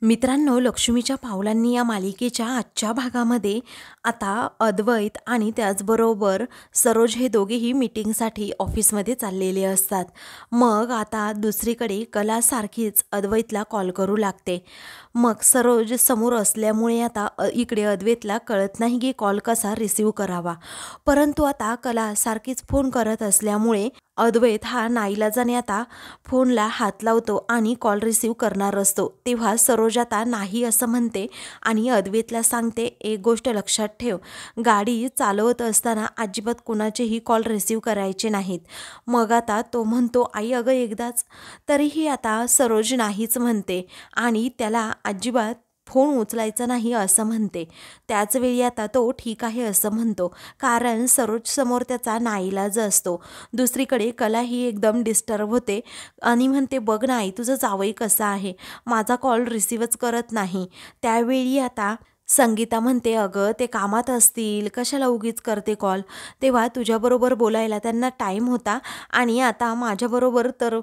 मित्रांनो, लक्ष्मीच्या पावलांनी या मालिकेच्या आजच्या भागामध्ये आता अद्वैत आणि त्याचबरोबर सरोज हे दोघेही मीटिंगसाठी ऑफिसमध्ये चाललेले असतात. मग आता दुसरीकडे कला सारखीच अद्वैतला कॉल करू लागते. मग सरोज समोर असल्यामुळे आता इकडे अद्वैतला कळत नाही की कॉल कसा रिसीव करावा. परंतु आता कला सारखीच फोन करत असल्यामुळे अद्वैत हा नाईलाजाने आता फोनला हात लावतो आणि कॉल रिसीव करणार असतो. तेव्हा सरोज आता नाही असं म्हणते आणि अद्वैतला सांगते, एक गोष्ट लक्षात ठेव, गाडी चालवत असताना अजिबात कुणाचेही कॉल रिसीव करायचे नाहीत. मग आता तो म्हणतो, आई अगं एकदाच. तरीही आता सरोज नाहीच म्हणते आणि त्याला अजिबात फोन उचलायचा नाही असं म्हणते. त्याचवेळी आता तो ठीक आहे असं म्हणतो, कारण सरोज समोर त्याचा नाईलाज असतो. दुसरीकडे कला ही एकदम डिस्टर्ब होते आणि म्हणते, बघ ना आई, तुझं जावई कसा आहे, माझा कॉल रिसीवच करत नाही. त्यावेळी आता संगीता म्हणते, अगं ते कामात असतील, कशाला उगीच करते कॉल, तेव्हा तुझ्याबरोबर बोलायला त्यांना टाईम होता आणि आता माझ्याबरोबर तर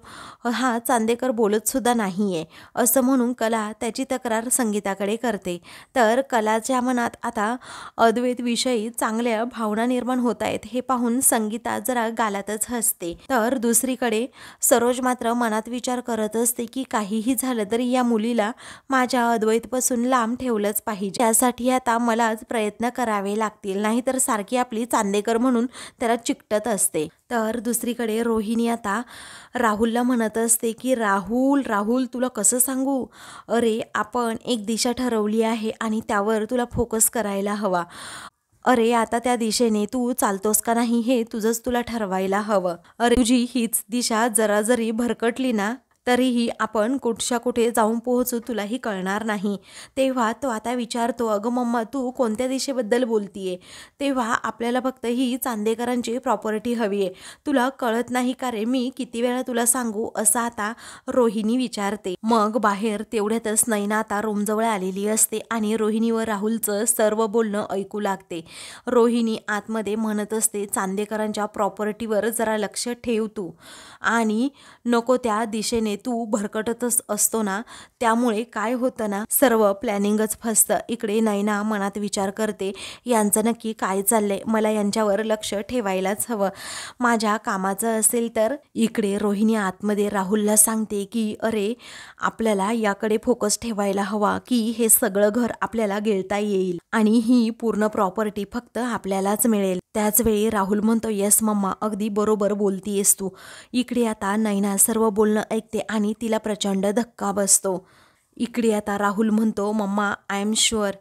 हा चांदेकर बोलतसुद्धा नाही आहे असं म्हणून कला त्याची तक्रार संगीताकडे करते. तर कलाच्या मनात आता अद्वैतविषयी चांगल्या भावना निर्माण होत आहेत हे पाहून संगीता जरा गालातच हसते. तर दुसरीकडे सरोज मात्र मनात विचार करत असते की काहीही झालं तरी या मुलीला माझ्या अद्वैतपासून लांब ठेवलंच पाहिजे. त्यासाठी आता मलाच प्रयत्न करावे लागतील, नाहीतर सारखी आपली चांदेकर म्हणून त्याला चिकटत असते. तर दुसरीकडे रोहिणी आता राहुलला म्हणत असते की राहुल राहुल तुला कसं सांगू, अरे आपण एक दिशा ठरवली आहे आणि त्यावर तुला फोकस करायला हवा. अरे आता त्या दिशेने तू चालतोस का नाही हे तुला ठरवायला हवं. अरे तुझी हीच दिशा जरा जरी भरकटली ना तरीही आपण कुठच्या कुठे जाऊन पोहोचू तुलाही कळणार नाही. तेव्हा तो आता विचारतो, अगं मम्मा तू कोणत्या दिशेबद्दल बोलतीये. तेव्हा आपल्याला फक्त ही चांदेकरांची प्रॉपर्टी हवी आहे, तुला कळत नाही का रे, मी किती वेळा तुला सांगू, असं आता रोहिणी विचारते. मग बाहेर तेवढ्यातच नैना आता रूमजवळ आलेली असते आणि रोहिणी व राहुलचं सर्व बोलणं ऐकू लागते. रोहिणी आतमध्ये म्हणत असते, चांदेकरांच्या प्रॉपर्टीवर जरा लक्ष ठेव तू आणि नको त्या दिशेने तू भरकटतच असतो ना, त्यामुळे काय होतं ना सर्व प्लॅनिंगच फसतं. इकडे नैना मनात विचार करते, यांचं नक्की काय चाललंय, मला यांच्यावर लक्ष ठेवायलाच हवं, माझ्या कामाचं असेल तर. इकडे रोहिणी आतमध्ये राहुलला सांगते की अरे आपल्याला याकडे फोकस ठेवायला हवा की हे सगळं घर आपल्याला गिळता येईल आणि ही पूर्ण प्रॉपर्टी फक्त आपल्यालाच मिळेल. त्याचवेळी राहुल म्हणतो, येस मम्मा, अगदी बरोबर बोलतीयस तू. इकडे आता नैना सर्व बोलणं ऐकते आणि तिला प्रचंड धक्का बसतो. इकडे आता राहुल म्हणतो, मम्मा आय एम शुअर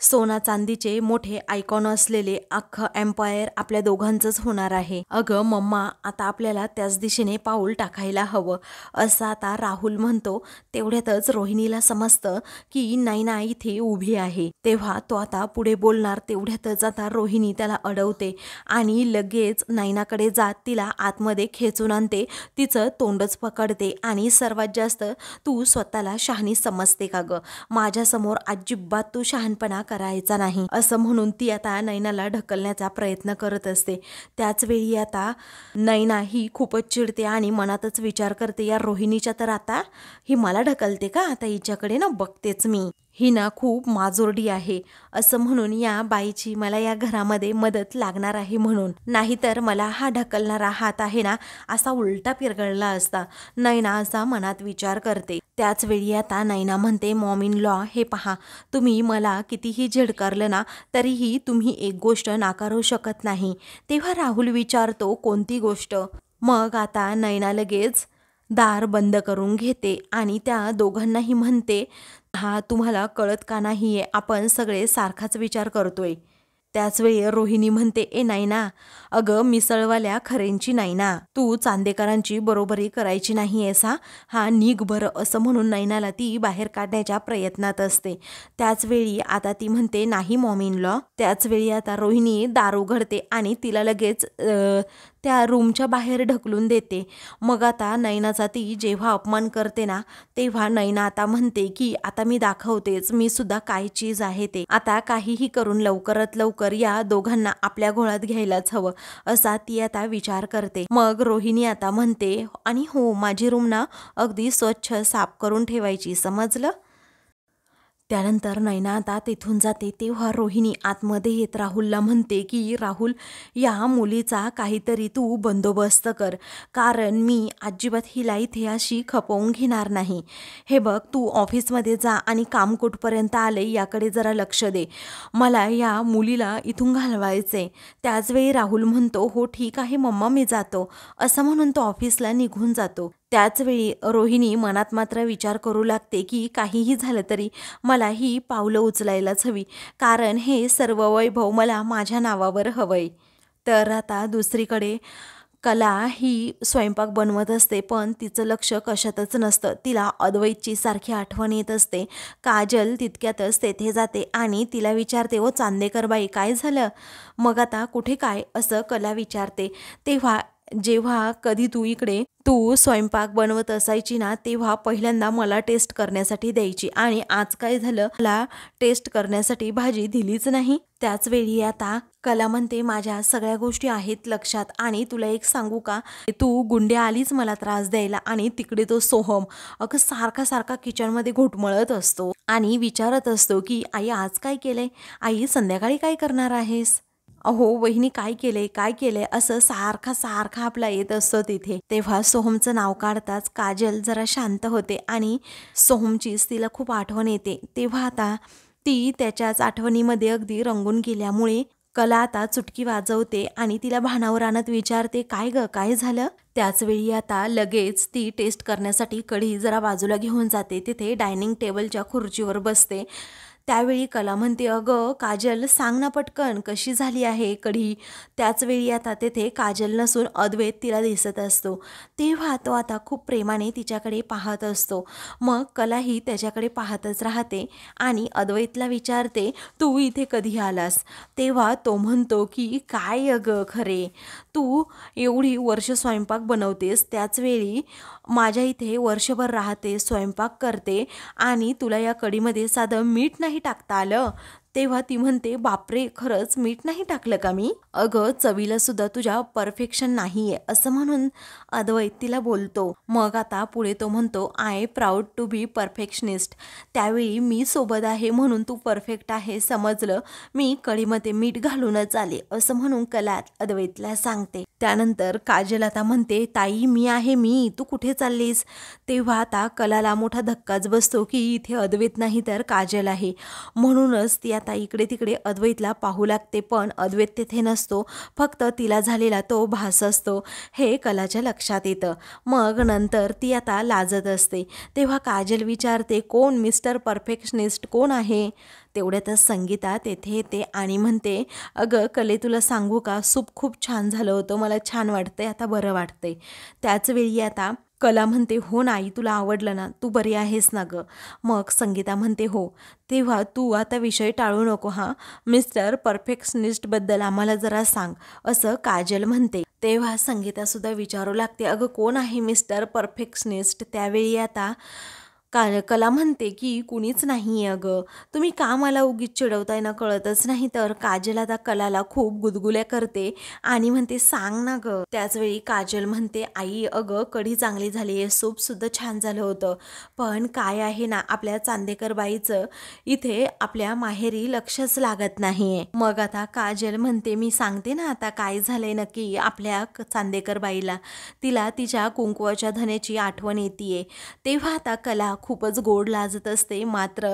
सोना चांदीचे मोठे आयकॉन असलेले अख्खं एम्पायर आपल्या दोघांचंच होणार आहे. अगं मम्मा, आता आपल्याला त्याच दिशेने पाऊल टाकायला हवं, असं आता राहुल म्हणतो. तेवढ्यातच रोहिणीला समजतं की नैना इथे उभी आहे. तेव्हा तो आता पुढे बोलणार, तेवढ्यातच आता रोहिणी त्याला अडवते आणि लगेच नैनाकडे जात तिला आतमध्ये खेचून आणते, तिचं तोंडच पकडते आणि सर्वात जास्त तू स्वतःला शहाणी समजते का गं, माझ्यासमोर अजिबात तू शहाणपणा करायचा नाही, असं म्हणून ती आता नैनाला ढकलण्याचा प्रयत्न करत असते. त्याच वेळी आता नैना ही खूपच चिडते आणि मनातच विचार करते, या रोहिणीच्या तर आता ही मला ढकलते का, आता हिच्याकडे ना बघतेच मी, ही ना खूप माजोरडी आहे, असं म्हणून या बाईची मला या घरामध्ये मदत लागणार आहे म्हणून, नाहीतर मला हा ढकलणारा हात आहे ना असा उलटा पिरगळला असता. नैना असा मनात विचार करते. त्याच वेळी आता नैना म्हणते, मॉम इन लॉ, हे पहा, तुम्ही मला कितीही झिडकारलं ना तरीही तुम्ही एक गोष्ट नाकारू शकत नाही. तेव्हा राहुल विचारतो, कोणती गोष्ट. मग आता नैना लगेच दार बंद करून घेते आणि त्या दोघांनाही म्हणते, हा तुम्हाला कळत का नाहीये, आपण सगळे सारखाच विचार करतोय. त्याचवेळी रोहिणी म्हणते, ए नैना, अगं मिसळवाल्या खरेंची नैना, तू चांदेकरांची बरोबरी करायची नाही आहेस, हा निघ बरं, असं म्हणून नैनाला ती बाहेर काढण्याच्या प्रयत्नात असते. त्याचवेळी आता ती म्हणते, नाही मॉम इन लॉ. त्याचवेळी आता रोहिणी दार उघडते आणि तिला लगेच त्या रूमच्या बाहेर ढकलून देते. मग आता नैनाचा ती जेव्हा अपमान करते ना तेव्हा नैना आता म्हणते की आता मी दाखवतेच मी सुद्धा काय चीज आहे ते, आता काहीही करून लवकरात लवकर या दोघांना आपल्या घोळात घ्यायलाच हवं, असा ती आता विचार करते. मग रोहिणी आता म्हणते, आणि हो, माझी रूम ना अगदी स्वच्छ साफ करून ठेवायची, समजलं. त्यानंतर नैना आता तिथून जाते तेव्हा रोहिणी आतमध्ये येत राहुलला म्हणते की राहुल, या मुलीचा काहीतरी तू बंदोबस्त कर, कारण मी अजिबात हिला इथे अशी खपवून घेणार नाही. हे बघ, तू ऑफिसमध्ये जा आणि काम कुठपर्यंत आले याकडे जरा लक्ष दे. मला या मुलीला इथून घालवायचे. त्याचवेळी राहुल म्हणतो, हो ठीक आहे मम्मा, मी जातो, असं म्हणून तो ऑफिसला निघून जातो. त्याचवेळी रोहिणी मनात मात्र विचार करू लागते की काहीही झालं तरी मला ही पावलं उचलायलाच हवी, कारण हे सर्व वैभव मला माझ्या नावावर हवंय. तर आता दुसरीकडे कला ही स्वयंपाक बनवत असते, पण तिचं लक्ष कशातच नसतं. तिला अद्वैतची सारखी आठवण येत असते. काजल तितक्यातच तेथे जाते आणि तिला विचारते, ओ चांदेकर बाई, काय झालं? मग आता कुठे काय, असं कला विचारते. तेव्हा जेव्हा कधी तू स्वयंपाक बनवत असायची ना, तेव्हा पहिल्यांदा मला टेस्ट करण्यासाठी द्यायची, आणि आज काय झालं, मला टेस्ट करण्यासाठी भाजी दिलीच नाही. त्याचवेळी आता कला म्हणते, माझ्या सगळ्या गोष्टी आहेत लक्षात, आणि तुला एक सांगू का, तू गुंड्या आलीच मला त्रास द्यायला, आणि तिकडे तो सोहम अगं सारखा सारखा किचनमध्ये घुटमळत असतो आणि विचारत असतो की आई आज काय केलंय, आई संध्याकाळी काय करणार आहेस, अहो वहिनी काय केलंय असं सारखा सारखा आपला येत असतो तिथे. तेव्हा सोहमचं नाव काढताच काजल जरा शांत होते आणि सोहमचीच तिला खूप आठवण येते. तेव्हा आता ती त्याच्याच आठवणीमध्ये अगदी रंगून गेल्यामुळे कला आता चुटकी वाजवते आणि तिला भानावर आणत विचारते, काय ग, काय झालं? त्याचवेळी आता लगेच ती टेस्ट करण्यासाठी कढी जरा बाजूला घेऊन जाते. तिथे डायनिंग टेबलच्या खुर्चीवर बसते. त्यावेळी कला म्हणते, अगं काजल, सांग ना पटकन, कशी झाली आहे कढी? त्याचवेळी आता तेथे काजल नसून अद्वैत तिला दिसत असतो. तेव्हा तो आता खूप प्रेमाने तिच्याकडे पाहत असतो. मग कलाही त्याच्याकडे पाहतच राहते आणि अद्वैतला विचारते, तू इथे कधी आलास? तेव्हा तो म्हणतो की काय अगं खरे, तू एवढी वर्ष स्वयंपाक बनवतेस, त्याचवेळी माझ्या इथे वर्षभर राहते, स्वयंपाक करते, आणि तुला या कढीमध्ये साधं मीठ नाही टाकता आलं? तेव्हा ती म्हणते, बापरे, खरंच मीठ नाही टाकलं का मी? अगं चवीला सुद्धा तुझ्या परफेक्शन नाहीये, असं म्हणून अद्वैत तिला बोलतो. मग आता पुढे तो म्हणतो, I proud to be perfectionist. त्यावेळी मी सोबत आहे म्हणून तू परफेक्ट आहे समजलं, मी कढीमध्ये मीठ घालूनच आले, असं म्हणून कला अद्वैतला सांगते. त्यानंतर काजल आता म्हणते, ताई मी आहे, तू कुठे चाललीस? तेव्हा आता कलाला मोठा धक्काच बसतो की इथे अद्वैत नाही तर काजल आहे. म्हणूनच ती आता इकडे तिकडे अद्वैतला पाहू लागते, पण अद्वैत तेथे नसतो, फक्त तिला झालेला तो भास असतो, हे कलाच्या लक्षात येतं. मग नंतर ती आता लाजत असते. तेव्हा काजल विचारते, कोण मिस्टर परफेक्शनिस्ट कोण आहे? तेवढ्यातच संगीता तेथे येते आणि म्हणते, अगं कले, तुला सांगू का, सूप खूप छान झालं होतं, मला छान वाटतंय, आता बरं वाटतंय. त्याचवेळी आता कला म्हणते, हो नाही, तुला आवडलं ना, तू बरी आहेस ना गं? मग संगीता म्हणते, हो. तेव्हा तू आता विषय टाळू नको हां, मिस्टर परफेक्शनिस्टबद्दल आम्हाला जरा सांग, असं काजल म्हणते. तेव्हा संगीतासुद्धा विचारू लागते, अगं कोण आहे मिस्टर परफेक्शनिस्ट? त्यावेळी आता कला म्हणते की कुणीच नाही आहे अगं, तुम्ही का मला उगीच चिडवताय ना, कळतच नाही. तर काजल आता कलाला खूप गुदगुल्या करते आणि म्हणते, सांग ना गं. त्याचवेळी काजल म्हणते, आई अगं कढी चांगली झाली आहे, सूपसुद्धा छान झालं होतं, पण काय आहे ना, आपल्या चांदेकर बाईचं इथे आपल्या माहेरी लक्षच लागत नाहीये. मग आता काजल म्हणते, मी सांगते ना आता काय झालंय नक्की आपल्या चांदेकर बाईला, तिला तिच्या कुंकवाच्या धन्याची आठवण येते. तेव्हा आता कला खूपच गोड लाजत असते, मात्र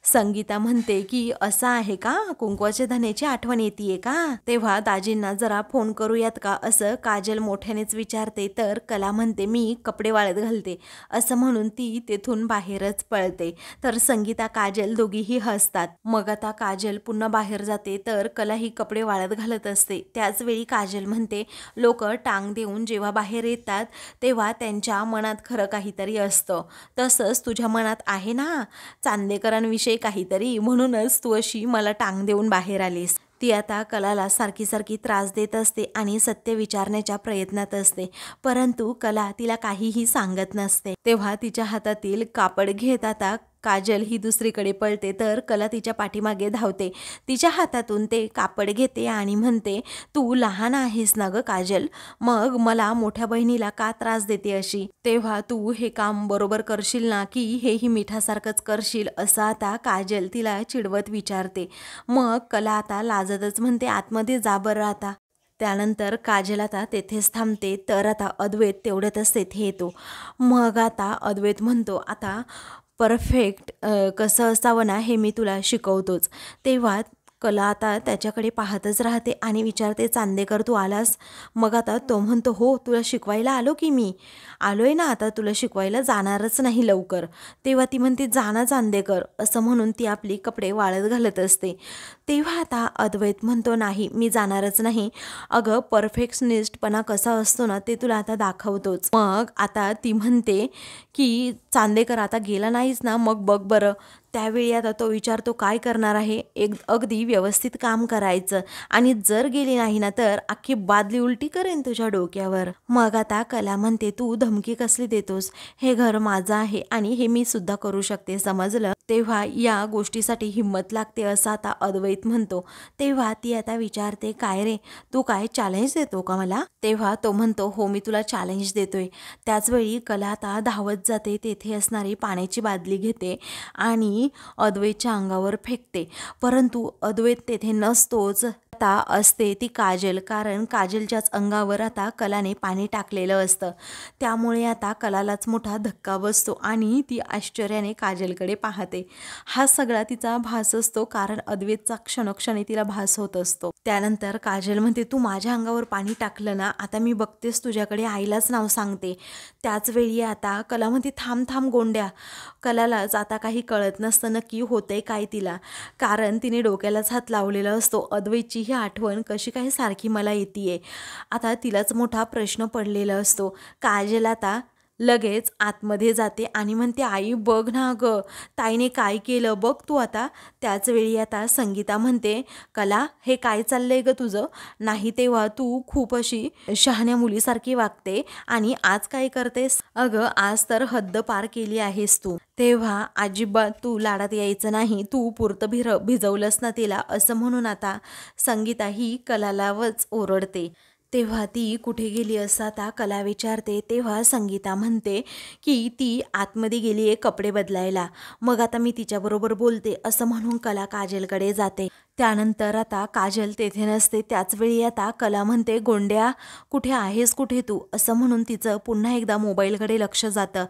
संगीता म्हणते की असं आहे का, कुंकवाच्या धन्याची आठवण येते का? तेव्हा दाजींना जरा फोन करूयात का, असं काजल मोठ्यानेच विचारते. तर कला म्हणते, मी कपडे वाळत घालते, असं म्हणून ती तेथून बाहेरच पळते. तर संगीता काजल दोघीही हसतात. मग आता काजल पुन्हा बाहेर जाते, तर कला ही कपडे वाळत घालत असते. त्याचवेळी काजल म्हणते, लोक टांग देऊन जेव्हा बाहेर येतात तेव्हा त्यांच्या मनात खरं काहीतरी असतं, तसंच तुझ्या मनात आहे ना चांदेकरांविषयी काहीतरी, म्हणूनच तू अशी मला टांग देऊन बाहेर आलीस. ती आता कलाला सारखी सारखी त्रास देत असते आणि सत्य विचारण्याच्या प्रयत्नात असते, परंतु कला तिला काहीही सांगत नसते. तेव्हा तिच्या हातातील कापड घेत आता काजल ही दुसरीकडे पळते तर कला तिच्या पाठीमागे धावते. तिच्या हातातून ते कापड घेते आणि म्हणते, तू लहान आहेस ना ग काजल, मग मला मोठ्या बहिणीला का त्रास देते अशी? तेव्हा तू हे काम बरोबर करशील ना, की हेही मिठासारखंच करशील, असं आता काजल तिला चिडवत विचारते. मग कला आता लाजतच म्हणते, आतमध्ये जा बरं आता. त्यानंतर काजल आता तेथेच थांबते. तर आता अद्वैत तेवढ्यातच तेथे येतो. मग आता अद्वैत म्हणतो, आता परफेक्ट कसं असावं ना हे मी तुला शिकवतोच. तेव्हा कला आता त्याच्याकडे पाहतच राहते आणि विचारते, चांदेकर तू आलास? मग आता तो म्हणतो, हो तुला शिकवायला आलो की मी आलोय ना, आता तुला शिकवायला जाणारच नाही लवकर. तेव्हा ती म्हणते, जा ना चांदेकर, असं म्हणून ती आपली कपडे वाळत घालत असते. तेव्हा आता अद्वैत म्हणतो, नाही मी जाणारच नाही. अगं परफेक्शनिस्टपणा कसा असतो ना ते तुला आता दाखवतोच. मग आता ती म्हणते की चांदेकर आता गेला नाहीस ना, मग बघ बरं. त्यावेळी आता तो विचारतो, काय करणार आहे? अगदी व्यवस्थित काम करायचं आणि जर गेली नाही ना तर अख्खी बादली उलटी करेन तुझ्या डोक्यावर. मग आता कला म्हणते, तू धमकी कसली देतोस? हे घर माझं आहे आणि हे मी सुद्धा करू शकते, समजलं? तेव्हा या गोष्टीसाठी हिंमत लागते असं आता अद्वैत म्हणतो. तेव्हा ती आता विचारते, काय रे तू काय चॅलेंज देतो का मला? तेव्हा तो म्हणतो, हो मी तुला चॅलेंज देतोय. त्याचवेळी कला आता धावत जाते, तेथे असणारी पाण्याची बादली घेते आणि अद्वैतच्या अंगावर फेकते. परंतु अद्वैत तेथे नसतोच. आता असते ती काजल, कारण काजलच्याच अंगावर आता कलाने पाणी टाकलेलं असतं. त्यामुळे आता कलालाच मोठा धक्का बसतो आणि ती आश्चर्याने काजलकडे पाहते. हा सगळा तिचा भास असतो, कारण अद्वैतचा क्षणोक्षणी तिला भास होत असतो. त्यानंतर काजल म्हणते, तू माझ्या अंगावर पाणी टाकलं ना, आता मी बघतेस तुझ्याकडे, आईलाच नाव सांगते. त्याच वेळी आता कला म्हणते, थांब थांब गोंड्या. कलालाच आता काही कळत नसतं नक्की होतंय काय तिला, कारण तिने डोक्यालाच हात लावलेला असतो. अद्वैतची ही आठवण कशी काय सारखी मला येते. आता तिलाच मोठा प्रश्न पडलेला असतो. काजल आता लगेच आतमध्ये जाते आणि म्हणते, आई बघ ना गं, ताईने काय केलं बघ तू आता. त्याच वेळी आता संगीता म्हणते, कला हे काय चाललंय ग तुझं? नाही तेव्हा तू खूप अशी शहाण्या मुलीसारखी वागते आणि आज काय करतेस? अगं आज तर हद्द पार केली आहेस तू. तेव्हा अजिबात तू लाडात यायचं नाही, तू पुरतं भिजवलंस ना तिला, असं म्हणून आता संगीता ही कलालाच ओरडते. तेव्हा ती कुठे गेली असं आता कला विचारते. तेव्हा संगीता म्हणते की ती आतमध्ये गेली आहे कपडे बदलायला, मग आता मी तिच्याबरोबर बोलते, असं म्हणून कला काजलकडे जाते. त्यानंतर आता काजल तेथे नसते. त्याचवेळी आता कला म्हणते, गोंड्या कुठे आहेस, कुठे तू, असं म्हणून तिचं पुन्हा एकदा मोबाईलकडे लक्ष जातं,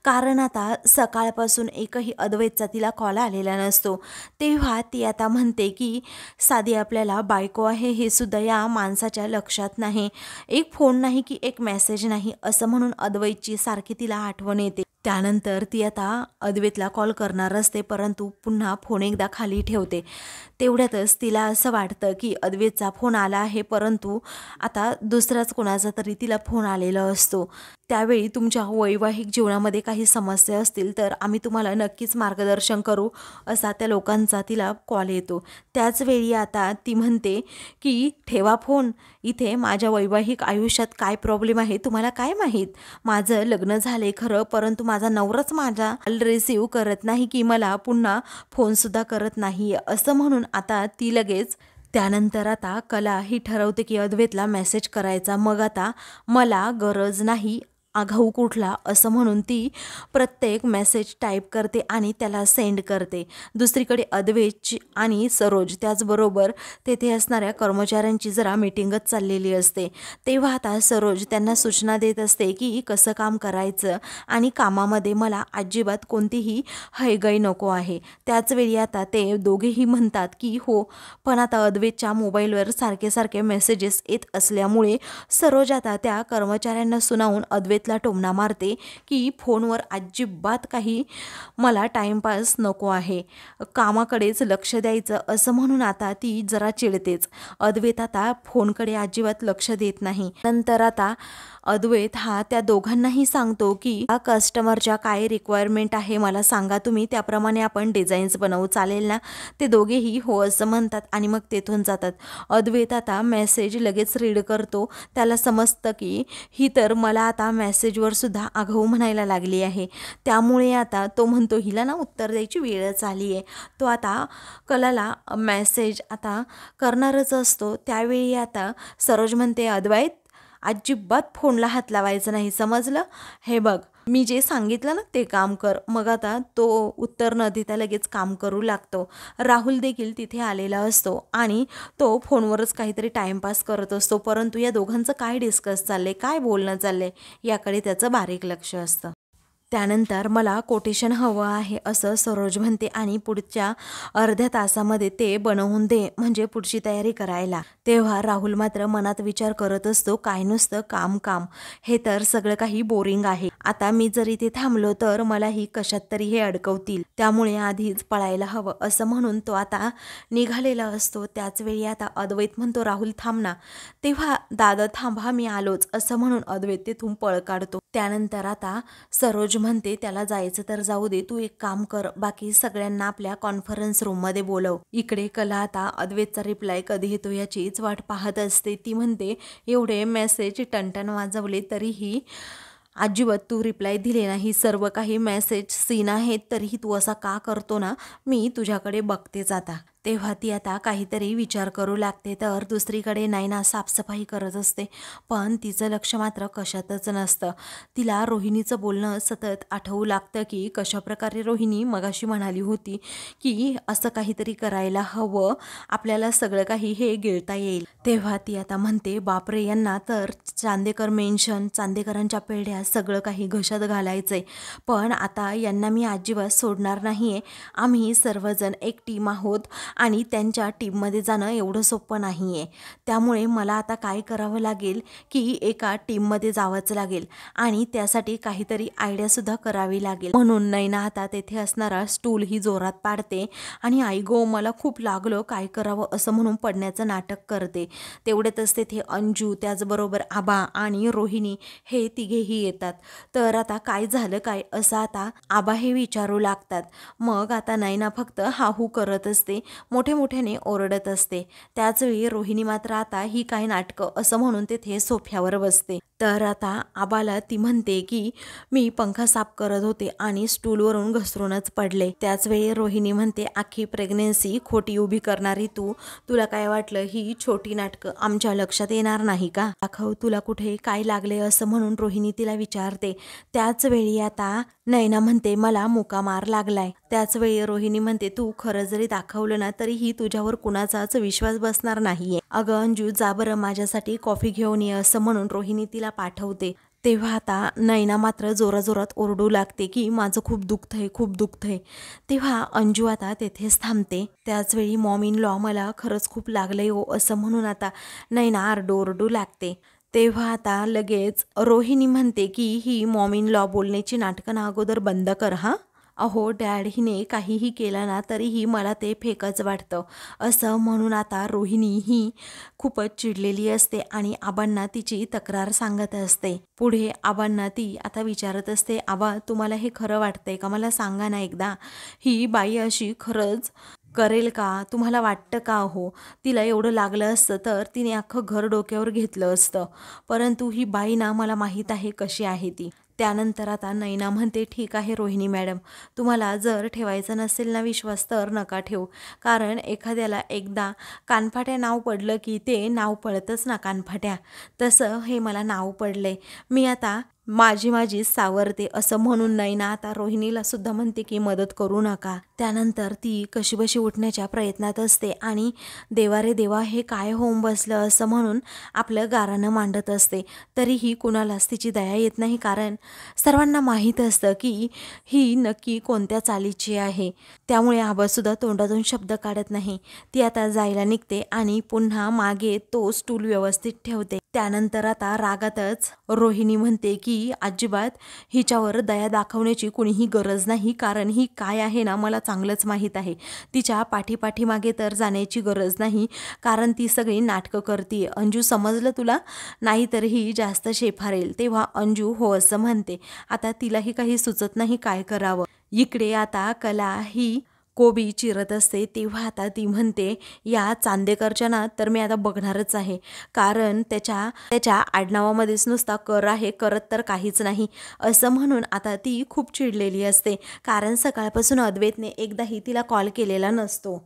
कारण आता सकाळपासून एकही अद्वैतचा तिला कॉल आलेला नसतो. तेव्हा ती आता म्हणते की साधी आपल्याला बायको आहे हे सुद्धा या माणसाच्या लक्षात नाही, एक फोन नाही की एक मेसेज नाही, असं म्हणून अद्वैतची सारखी तिला आठवण येते. त्यानंतर ती आता अद्वैतला कॉल करणार असते, परंतु पुन्हा फोन एकदा खाली ठेवते. तेवढ्यातच तिला असं वाटतं की अद्वैतचा फोन आला आहे, परंतु आता दुसराच कोणाचा तरी तिला फोन आलेला असतो. त्यावेळी तुमच्या वैवाहिक जीवनामध्ये काही समस्या असतील तर आम्ही तुम्हाला नक्कीच मार्गदर्शन करू, असा त्या लोकांचा तिला कॉल येतो. त्याचवेळी आता ती म्हणते की ठेवा फोन, इथे माझ्या वैवाहिक आयुष्यात काय प्रॉब्लेम आहे तुम्हाला काय माहीत? माझं लग्न झाले खरं, परंतु माझा नवराच माझा कॉल रिसीव्ह करत नाही की मला पुन्हा फोनसुद्धा करत नाही, असं म्हणून आता ती लगेच. त्यानंतर आता कला ही ठरवते की अद्वैतला मेसेज करायचा. मग आता मला गरज नाही आघाऊ कुठला, असं म्हणून ती प्रत्येक मेसेज टाईप करते आणि त्याला सेंड करते. दुसरीकडे अद्वैतची आणि सरोज त्याचबरोबर तेथे असणाऱ्या कर्मचाऱ्यांची जरा मीटिंगच चाललेली असते. तेव्हा आता सरोज त्यांना सूचना देत असते की कसं काम करायचं आणि कामामध्ये मला अजिबात कोणतीही हयगय नको आहे. त्याचवेळी आता ते दोघेही म्हणतात की हो, पण आता अद्वैतच्या मोबाईलवर सारखे सारखे मेसेजेस येत असल्यामुळे सरोज आता त्या कर्मचाऱ्यांना सुनावून अद्वैत ला टोमणा मारते की फोनवर अजिबात काही मला टाइमपास नको आहे, कामाकडेच लक्ष द्यायचं, असं म्हणून आता ती जरा चिडतेच. अद्वैत आता फोनकडे अजिबात लक्ष देत नाही. नंतर आता अद्वैत हा त्या दोघांनाही सांगतो की कस्टमरच्या काय रिक्वायरमेंट आहे मला सांगा, तुम्ही त्याप्रमाणे आपण डिझाईन्स बनवू, चालेल ना? ते दोघेही हो असं म्हणतात आणि मग तेथून जातात. अद्वैत आता मेसेज लगेच रीड करतो. त्याला समजतं की ही तर मला आता मेसेजवर सुद्धा आगाऊ म्हणायला लागली आहे. त्यामुळे आता तो म्हणतो हिला ना उत्तर द्यायची वेळच आली आहे. तो आता कलाला मेसेज आता करणारच असतो. त्यावेळी आता सरोज म्हणते, अद्वैत अजिबात फोनला हात लावायचं नाही, समजलं? हे बघ, मी जे सांगितलं ना ते काम कर. मग आता तो उत्तर न देता लगेच काम करू लागतो. राहुल देखील तिथे आलेला असतो आणि तो फोनवरच काहीतरी टाइमपास करत असतो. परंतु या दोघांचं काय डिस्कस चाललंय, काय बोलणं चाललंय याकडे त्याचं बारीक लक्ष असतं. त्यानंतर मला कोटेशन हवं आहे असं सरोज म्हणते आणि पुढच्या अर्ध्या तासामध्ये ते बनवून दे, म्हणजे पुढची तयारी करायला. तेव्हा राहुल मात्र मनात विचार करत असतो, काय नुसतं काम काम, हे तर सगळं काही बोरिंग आहे. आता मी जर इथे थांबलो तर मलाही कशात तरी हे अडकवतील, त्यामुळे आधीच पळायला हवं असं म्हणून तो आता निघालेला असतो. त्याच वेळी आता अद्वैत म्हणतो, राहुल थांब ना. तेव्हा दादा थांबा मी आलोच असं म्हणून अद्वैत तिथून पळ काढतो. त्यानंतर आता सरोज म्हणते, त्याला जायचं तर जाऊ दे, तू एक काम कर, बाकी सगळ्यांना आपल्या कॉन्फरन्स रूममध्ये बोलव. इकडे कला आता अद्वैतचा रिप्लाय कधी येतो याचीच वाट पाहत असते. ती म्हणते, एवढे मेसेज टनटन वाजवले तरीही अजिबात तू रिप्लाय दिले नाही. सर्व काही मेसेज सीन आहेत तरीही तू असा का करतो ना, मी तुझ्याकडे बघतेच आता. तेव्हा ती आता काहीतरी विचार करू लागते. तर दुसरीकडे नैना साफसफाई करत असते, पण तिचं लक्ष मात्र कशातच नसतं. तिला रोहिणीचं बोलणं सतत आठवू लागतं की कशाप्रकारे रोहिणी मगाशी म्हणाली होती की असं काहीतरी करायला हवं, आपल्याला सगळं काही हे गिळता येईल. तेव्हा ती आता म्हणते, बापरे, यांना तर चांदेकर मेन्शन, चांदेकरांच्या पेढ्या सगळं काही घशात घालायचंय, पण आता यांना मी अजिबात सोडणार नाहीये. आम्ही सर्वजण एक टीम आहोत आणि त्यांच्या टीममध्ये जाणं एवढं सोपं नाही आहे. त्यामुळे मला आता काय करावं लागेल की एका टीममध्ये जावंच लागेल आणि त्यासाठी काहीतरी आयडियासुद्धा करावी लागेल. म्हणून नैना आता तेथे असणारा स्टूल ही जोरात पाडते आणि आई गो मला खूप लागलं, काय करावं असं म्हणून पडण्याचं नाटक करते. तेवढ्यातच तेथे अंजू, त्याचबरोबर आबा आणि रोहिणी हे तिघेही येतात. तर आता काय झालं काय असं आता आबा हे विचारू लागतात. मग आता नैना फक्त हाहू करत असते, मोठे मोठ्याने ओरडत असते. त्याचवेळी रोहिणी मात्र आता ही काय नाटकं असं म्हणून तेथे सोफ्यावर बसते. तर आता आबाला ती म्हणते की मी पंखा साफ करत होते आणि स्टूलवरून घसरूनच पडले. त्याचवेळी रोहिणी म्हणते, अख्खी प्रेग्नेन्सी खोटी उभी करणारी तू, तुला काय वाटलं ही छोटी नाटकं आमच्या लक्षात येणार नाही का? दाखव तुला कुठे काय लागले असं म्हणून रोहिणी तिला विचारते. त्याच वेळी आता नैना म्हणते, मला मुका मार लागलाय. त्याच वेळी रोहिणी म्हणते, तू खरं जरी दाखवलं ना तरीही तुझ्यावर कुणाचाच विश्वास बसणार नाहीये. अगं अंजू, जा बरं माझ्यासाठी कॉफी घेऊन ये असं म्हणून रोहिणी तिला पाठवते. तेव्हा आता नैना मात्र जोराजोरात ओरडू लागते की माझं खूप दुखतंय, खूप दुखतंय. तेव्हा अंजू आता तेथेच थांबते. त्याचवेळी मॉम इन लॉ, मला खरंच खूप लागलंय हो असं म्हणून आता नैना आरडू लागते. तेव्हा आता लगेच रोहिणी म्हणते की ही मॉम इन लॉ बोलण्याची नाटकं ना अगोदर बंद कर हा. अहो डॅड, हिने काहीही केलं ना तरीही मला ते फेकच वाटतं असं म्हणून आता रोहिणी ही खूपच चिडलेली असते आणि आबांना तिची तक्रार सांगत असते. पुढे आबांना ती आता विचारत असते, आबा तुम्हाला हे खरं वाटतंय का, मला सांगा ना एकदा, ही बाई अशी खरंच करेल का, तुम्हाला वाटतं का? हो, तिला एवढं लागलं असतं तर तिने अख्खं घर डोक्यावर घेतलं असतं, परंतु ही बाई ना मला माहीत आहे कशी आहे ती. त्यानंतर आता नैना म्हणते, ठीक आहे रोहिणी मॅडम, तुम्हाला जर ठेवायचा नसेल ना विश्वास तर नका ठेवू, कारण एखाद्याला एकदा कानफाट्या नाव पडलं की ते नाव पडतंच ना कानफाट्या, तसं हे मला नाव पडलंय. मी आता माझी सावरते असं म्हणून नैना आता रोहिणीला सुद्धा म्हणते की मदत करू नका. त्यानंतर ती कशीबशी उठण्याच्या प्रयत्नात असते आणि देवा रे देवा, हे काय होऊन बसलं असं म्हणून आपलं गारानं मांडत असते. तरीही कुणालाच तिची दया येत नाही, कारण सर्वांना माहीत असतं की ही नक्की कोणत्या चालीची आहे. त्यामुळे आबासुद्धा तोंडातून शब्द काढत नाही. ती आता जायला निघते आणि पुन्हा मागे तो स्टूल व्यवस्थित ठेवते. त्यानंतर आता रागातच रोहिणी म्हणते की की अजिबात हिच्यावर दया दाखवण्याची कुणीही गरज नाही, कारण ही काय आहे ना मला चांगलंच माहीत आहे. तिच्या पाठीपाठीमागे तर जाण्याची गरज नाही, कारण ती सगळी नाटकं करते. अंजू, समजलं तुला? नाहीतर ही जास्त शेफारेल. तेव्हा अंजू हो असं म्हणते. आता तिलाही काही सुचत नाही काय करावं. इकडे आता कला ही कोबी चिरत असते, तेव्हा आता ती म्हणते, या चांदेकरच्या ना तर मी आता बघणारच आहे, कारण त्याच्या त्याच्या आडनावामध्येच नुसता कर आहे, करत तर काहीच नाही. असं म्हणून आता ती खूप चिडलेली असते, कारण सकाळपासून अद्वैतने एकदाही तिला कॉल केलेला नसतो.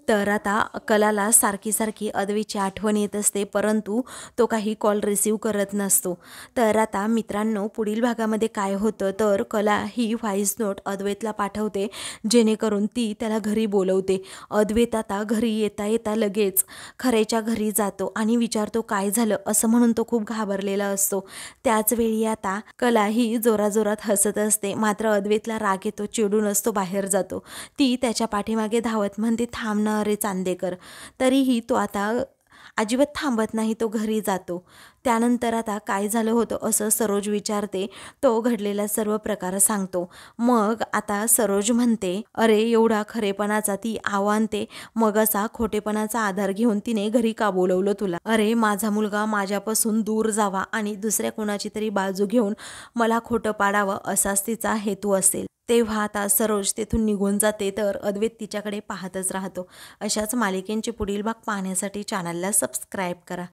तर आता कलाला सारखी सारखी अद्वैतची आठवण येत असते, परंतु तो काही कॉल रिसीव करत नसतो. तर आता मित्रांनो, पुढील भागामध्ये काय होतं तर कला ही व्हॉइस नोट अद्वैतला पाठवते, जेणेकरून ती त्याला घरी बोलवते. अद्वैत आता घरी येता येता लगेच खरेच्या घरी जातो आणि विचारतो काय झालं, असं म्हणून तो खूप घाबरलेला असतो. त्याच वेळी आता कला ही जोराजोरात हसत असते, मात्र अद्वैतला राग येतो, चिडूनच तो बाहेर जातो. ती त्याच्या पाठीमागे धावत म्हणते, थांब ना रे चांदेकर. तरीही तो आता अजिबात थांबत नाही, तो घरी जातो. त्यानंतर आता काय झालं होतं असं सरोज विचारते. तो घडलेला सर्व प्रकार सांगतो. मग आता सरोज म्हणते, अरे एवढा खरेपणाचा ती आणते, मग असा खोटेपणाचा आधार घेऊन तिने घरी का बोलवलं तुला? अरे माझा मुलगा माझ्यापासून दूर जावा आणि दुसऱ्या कोणाची तरी बाजू घेऊन मला खोटं पाडावं, असाच तिचा हेतू असेल. तेव्हा आता सरोज तेथून निघून जाते, तर अद्वैत तिच्याकडे पाहतच राहतो. अशाच मालिकेंचे पुढील भाग पाहण्यासाठी चॅनलला सबस्क्राईब करा.